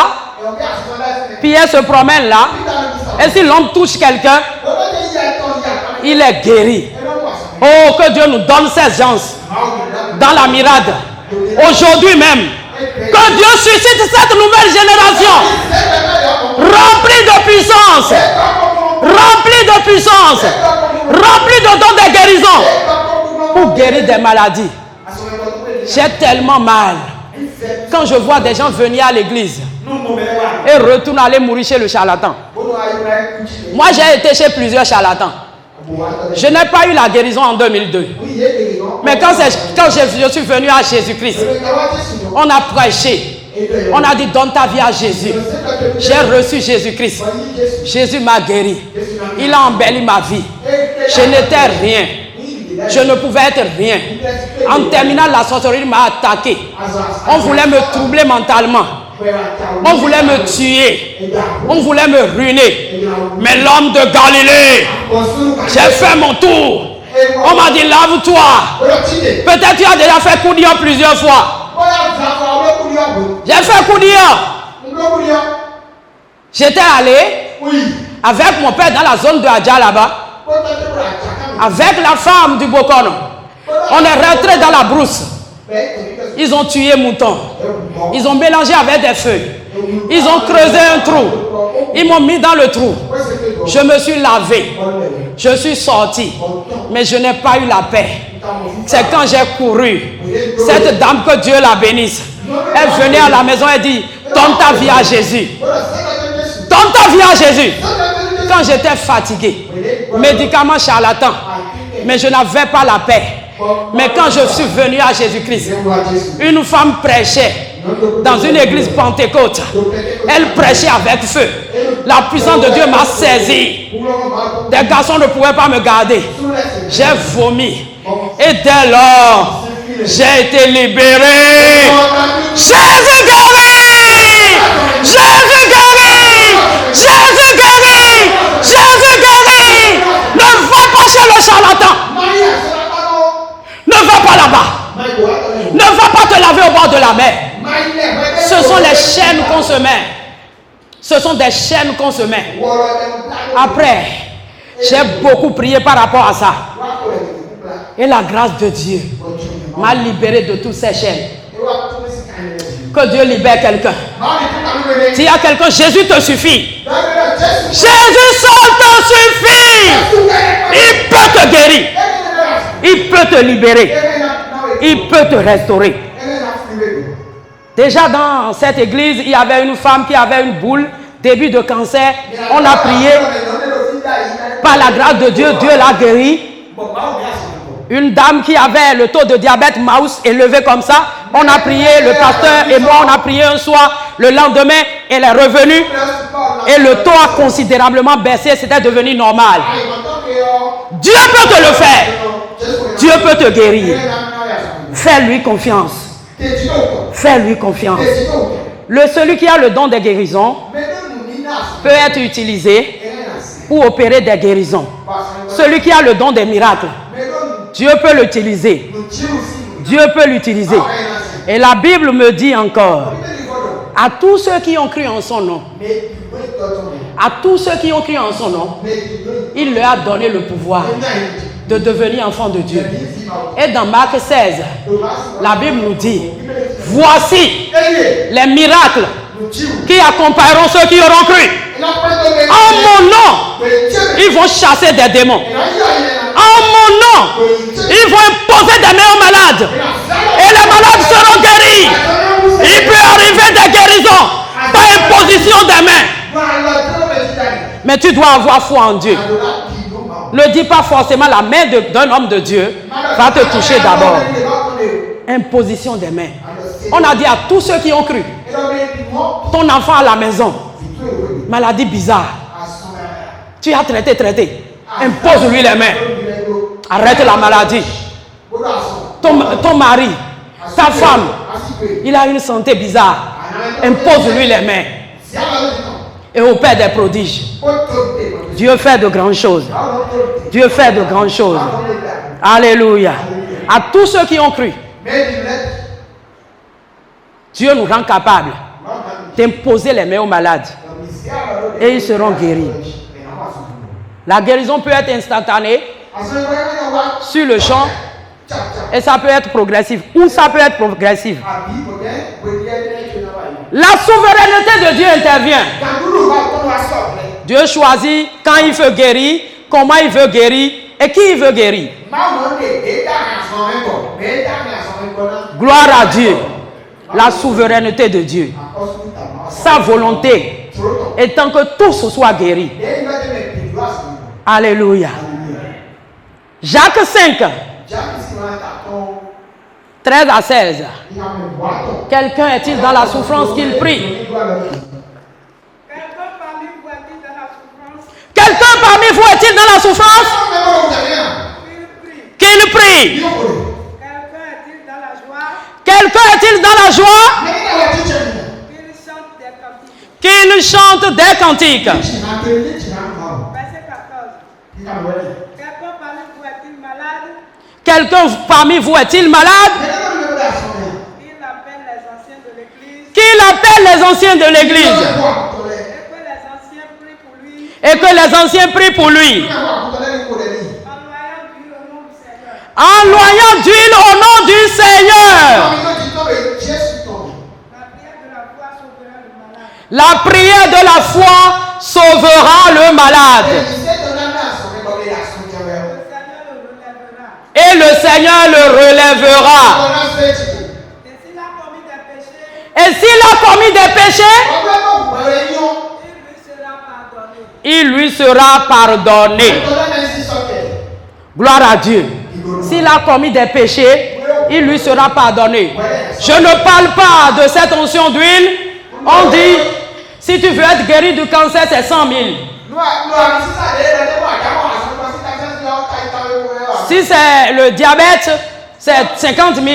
Pierre se promène là, et si l'homme touche quelqu'un, il est guéri. Oh, que Dieu nous donne ces gens dans la mirade. Aujourd'hui même, que Dieu suscite cette nouvelle génération remplie de puissance, remplie de puissance, remplie de dons de guérison pour guérir des maladies. J'ai tellement mal quand je vois des gens venir à l'église et retourner aller mourir chez le charlatan. Moi, j'ai été chez plusieurs charlatans. Je n'ai pas eu la guérison en 2002. Mais quand je suis venu à Jésus-Christ, on a prêché. On a dit donne ta vie à Jésus. J'ai reçu Jésus-Christ. Jésus m'a guéri. Il a embelli ma vie. Je n'étais rien. Je ne pouvais être rien. En terminant, la sorcellerie m'a attaqué. On voulait me troubler mentalement. On voulait me tuer. On voulait me ruiner. Mais l'homme de Galilée, j'ai fait mon tour. On m'a dit lave-toi. Peut-être tu as déjà fait Koudia plusieurs fois. J'ai fait Koudia. J'étais allé avec mon père dans la zone de Adja là-bas. Avec la femme du Bokono. On est rentré dans la brousse. Ils ont tué mouton. Ils ont mélangé avec des feuilles. Ils ont creusé un trou. Ils m'ont mis dans le trou. Je me suis lavé. Je suis sorti. Mais je n'ai pas eu la paix. C'est quand j'ai couru. Cette dame, que Dieu la bénisse, elle venait à la maison et dit donne ta vie à Jésus. Donne ta vie à Jésus. Quand j'étais fatigué, médicaments charlatans, mais je n'avais pas la paix. Mais quand je suis venu à Jésus-Christ, une femme prêchait dans une église pentecôte. Elle prêchait avec feu. La puissance de Dieu m'a saisi. Des garçons ne pouvaient pas me garder. J'ai vomi. Et dès lors, j'ai été libéré. Jésus guérit! Jésus guérit! Jésus guérit! Jésus guérit! Ne va pas chez le charlatan. Ne va pas là-bas. Ne va pas te laver au bord de la mer. Ce sont les chaînes qu'on se met. Ce sont des chaînes qu'on se met. Après, j'ai beaucoup prié par rapport à ça. Et la grâce de Dieu m'a libéré de toutes ces chaînes. Que Dieu libère quelqu'un. S'il y a quelqu'un, Jésus te suffit. Jésus seul te suffit. Il peut te guérir. Il peut te libérer. Il peut te restaurer. Déjà dans cette église, il y avait une femme qui avait une boule, début de cancer. On a prié. Par la grâce de Dieu, Dieu l'a guérie. Une dame qui avait le taux de diabète mouse élevé comme ça. On a prié, le pasteur et moi, on a prié un soir. Le lendemain, elle est revenue. Et le taux a considérablement baissé. C'était devenu normal. Dieu peut te le faire. Dieu peut te guérir. Fais-lui confiance. Fais-lui confiance. Celui qui a le don des guérisons peut être utilisé pour opérer des guérisons. Celui qui a le don des miracles, Dieu peut l'utiliser. Dieu peut l'utiliser. Et la Bible me dit encore, à tous ceux qui ont cru en son nom, à tous ceux qui ont cru en son nom, il leur a donné le pouvoir de devenir enfants de Dieu. Et dans Marc 16, la Bible nous dit, voici les miracles qui accompagneront ceux qui auront cru. En mon nom, ils vont chasser des démons. En mon nom, ils vont imposer des mains aux malades. Et les malades seront guéris. Il peut arriver des guérisons par imposition des mains. Mais tu dois avoir foi en Dieu. Ne dis pas forcément la main d'un homme de Dieu va te toucher d'abord. Imposition des mains. On a dit à tous ceux qui ont cru, ton enfant à la maison, maladie bizarre. Tu as traité. Impose-lui les mains. Arrête la maladie. Ton mari, ta femme, il a une santé bizarre. Impose-lui les mains. Et au Père des prodiges, Dieu fait de grandes choses. Dieu fait de grandes choses. Alléluia. À tous ceux qui ont cru, Dieu nous rend capables d'imposer les mains aux malades. Et ils seront guéris. La guérison peut être instantanée, sur le champ, et ça peut être progressif. Ou ça peut être progressif. La souveraineté de Dieu intervient. Dieu choisit quand il veut guérir, comment il veut guérir et qui il veut guérir. Gloire à Dieu. La souveraineté de Dieu. Sa volonté étant que tous soient guéris. Alléluia. Jacques 5. 13 à 16. Quelqu'un est-il dans la souffrance qu'il prie? Quelqu'un parmi vous est-il dans la souffrance? Qu'il prie. Quelqu'un est-il dans la joie? Qu'il chante des cantiques. Verset 14. Quelqu'un parmi vous est-il malade? Qu'il appelle les anciens de l'église. Et que les anciens prient pour lui. En loyant d'huile au nom du Seigneur. La prière de la foi sauvera le malade. Et le Seigneur le relèvera. Et s'il a commis des péchés, il lui sera pardonné. Gloire à Dieu. S'il a commis des péchés, il lui sera pardonné. Je ne parle pas de cette onction d'huile. On dit, si tu veux être guéri du cancer, c'est 100 000. Si c'est le diabète, c'est 50 000.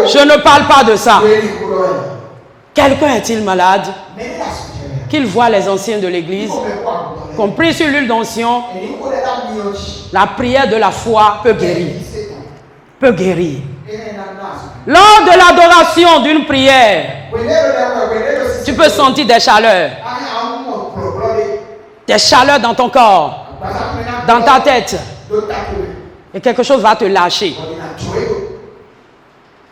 Je ne parle pas de ça. Quelqu'un est-il malade? Qu'il voit les anciens de l'église, qu'on prie sur l'huile d'onction, la prière de la foi peut guérir. Peut guérir. Lors de l'adoration d'une prière, tu peux sentir des chaleurs. Des chaleurs dans ton corps, dans ta tête. Et quelque chose va te lâcher.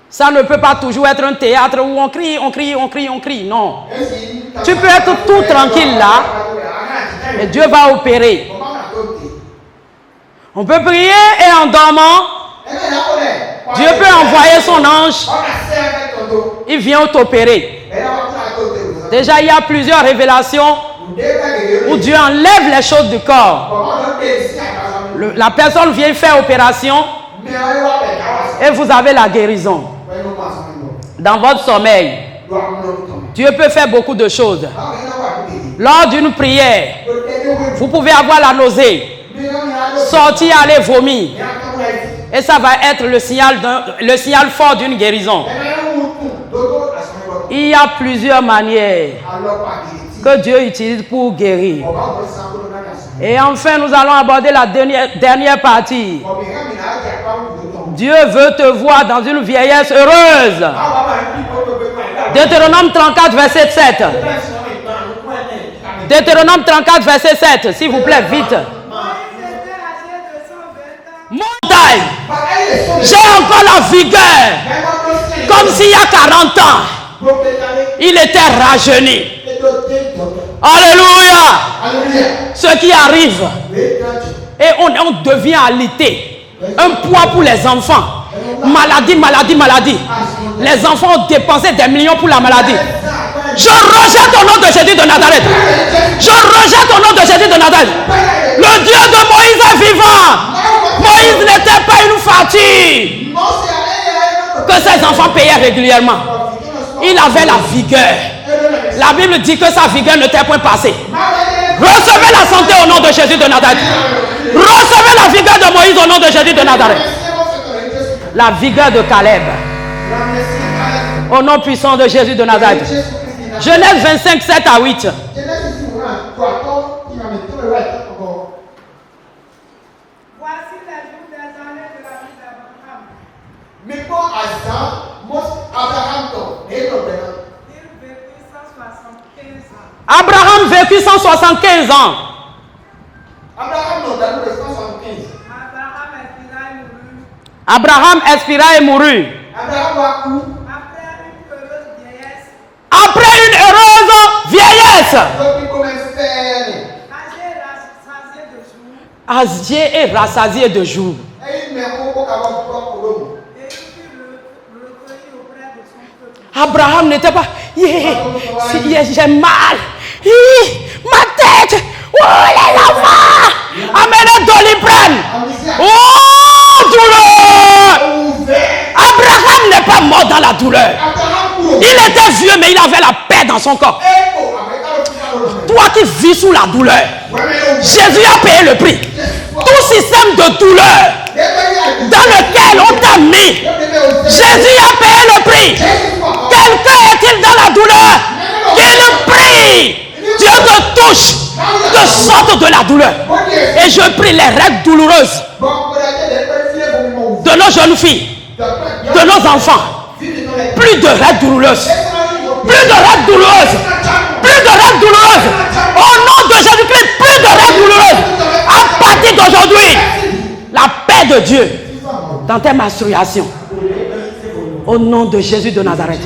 Ça ne peut pas toujours être un théâtre où on crie, on crie, on crie, on crie. Non. Tu peux être tout tranquille là. Et Dieu va opérer. On peut prier et en dormant, Dieu peut envoyer son ange. Il vient t'opérer. Déjà, il y a plusieurs révélations où Dieu enlève les choses du corps. La personne vient faire opération et vous avez la guérison. Dans votre sommeil, Dieu peut faire beaucoup de choses. Lors d'une prière, vous pouvez avoir la nausée, sortir, aller vomir. Et ça va être le signal fort d'une guérison. Il y a plusieurs manières que Dieu utilise pour guérir. Et enfin, nous allons aborder la dernière partie. Dieu veut te voir dans une vieillesse heureuse. Deutéronome 34, verset 7. Deutéronome 34, verset 7. S'il vous plaît, vite. Montagne, j'ai encore la vigueur. Comme s'il y a 40 ans, il était rajeuni. Alléluia. Ce qui arrive, et on devient alité. Un poids pour les enfants. Maladie, maladie, maladie. Les enfants ont dépensé des millions pour la maladie. Je rejette au nom de Jésus de Nazareth. Je rejette au nom de Jésus de Nazareth. Le Dieu de Moïse est vivant. Moïse n'était pas une fatigue. que ses enfants payaient régulièrement. Il avait la vigueur. La Bible dit que sa vigueur ne t'est point passée. Recevez la santé au nom de Jésus de Nazareth. Recevez la vigueur de Moïse au nom de Jésus de Nazareth. La vigueur de Caleb. Au nom puissant de Jésus de Nazareth. Genèse 25, 7 à 8. Abraham vécut 175 ans. Abraham expira et mourut. Après une heureuse vieillesse. Âgé et rassasié de jours. Abraham n'était pas, j'ai mal, ma tête, oh les enfants, amenez Doliprane, oh douleur. Abraham n'est pas mort dans la douleur. Il était vieux mais il avait la paix dans son corps. Toi qui vis sous la douleur, Jésus a payé le prix. Tout système de douleur dans lequel on t'a mis, Jésus a payé le prix. Quelqu'un est-il dans la douleur? Qu'il prie. Dieu te touche, te sorte de la douleur. Et je prie les règles douloureuses de nos jeunes filles, de nos enfants. Plus de règles douloureuses. Plus de règles douloureuses. Plus de règles douloureuses. Au nom de Jésus-Christ, plus de règles douloureuses. À partir d'aujourd'hui, la paix de Dieu dans tes menstruations. Au nom de Jésus de Nazareth.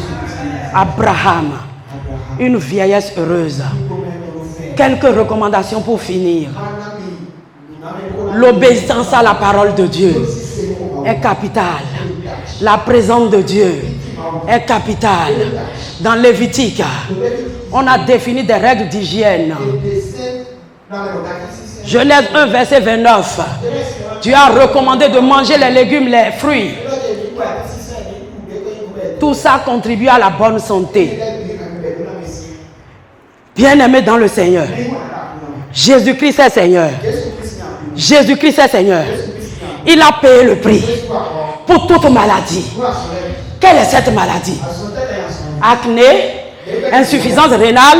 Abraham, une vieillesse heureuse. Quelques recommandations pour finir. L'obéissance à la parole de Dieu est capitale. La présence de Dieu est capitale. Dans Lévitique, on a défini des règles d'hygiène. Genèse 1, verset 29. Dieu a recommandé de manger les légumes, les fruits. Tout ça contribue à la bonne santé. Bien-aimé dans le Seigneur. Jésus-Christ est Seigneur. Jésus-Christ est Seigneur. Il a payé le prix pour toute maladie. Quelle est cette maladie? Acné, insuffisance rénale,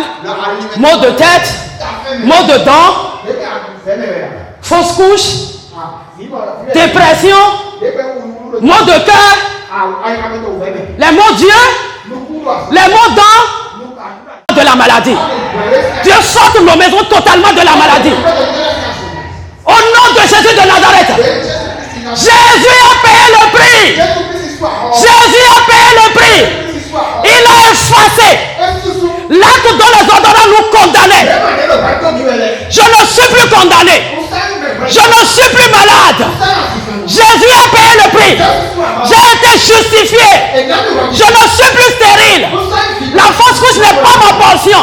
maux de tête, maux de dents, fausse couche, dépression, maux de cœur, les maux d'yeux, les maux dents de la maladie. Dieu sort nos maisons totalement de la maladie. Au nom de Jésus de Nazareth. Jésus a payé le prix. Jésus a payé le prix. Il a effacé l'acte dont les ordonnances nous condamnaient. Je ne suis plus condamné. Je ne suis plus malade. Jésus a payé le prix. J'ai été justifié. Je ne suis plus stérile. La fausse couche n'est pas ma portion.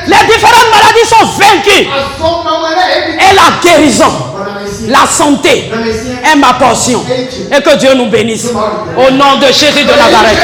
Les différentes maladies sont vaincues. Et la guérison, la santé est ma portion. Et que Dieu nous bénisse. Au nom de Jésus de Nazareth.